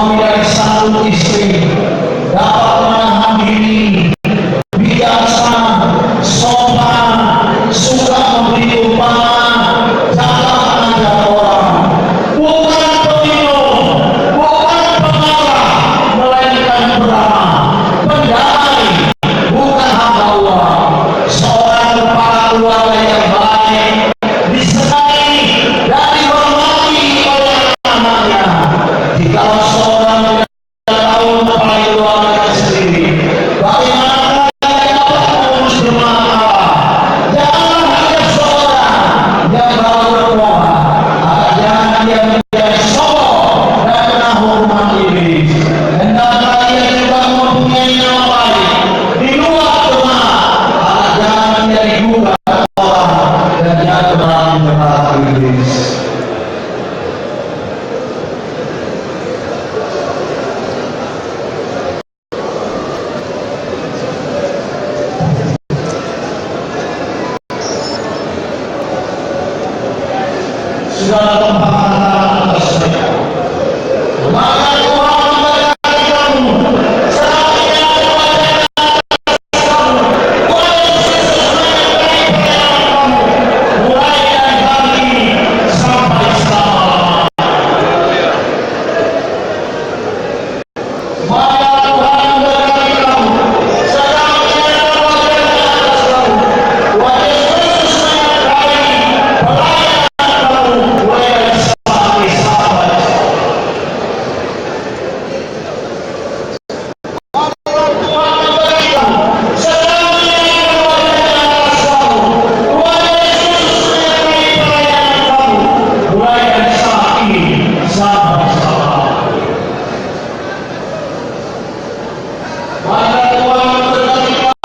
suami dan satu istri dapat menahan diri, bijaksana, sopan, suka memberi umpan, jaga mengajar orang, bukan peminum, bukan pengarah, melainkan peramah, pendamai, bukan hamba Allah. Seorang kepala keluarga yang baik, disenangi dan dihormati oleh anak-anaknya. Jika seorang tidak tahu kepala keluarga sendiri, bagaimana dia dapat mengurus jemaah? Jangan hanya seorang yang baru berdoa, jangan dia menjadi sombong dan kena hukuman iblis. Hendaklah dia juga mempunyai nama baik di luar jemaah, jangan dia digugat orang dan jatuh dalam jebakan iblis. Segala tempat antara tersedia. Maka Tuhan memberkati kamu, selamanya kepada kamu, wahai Yesus menyertai perjalanan kamu, mulai dari hari ini sampai selama-lamanya. Maka Tuhan memberkati kamu,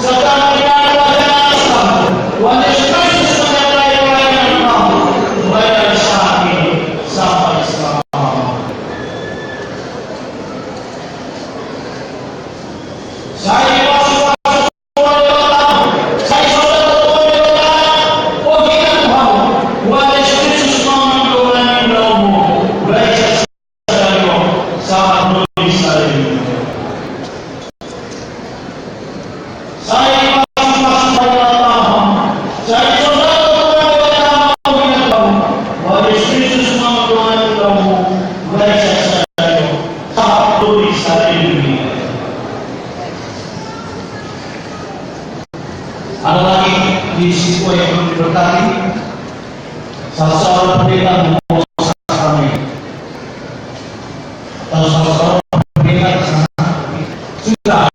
selamanya kepada kamu, wahai Yesus menyertai pelayanan ada lagi di situ yang belum diberkati. Salah seorang pendeta mau kami, atau salah seorang pendeta sudah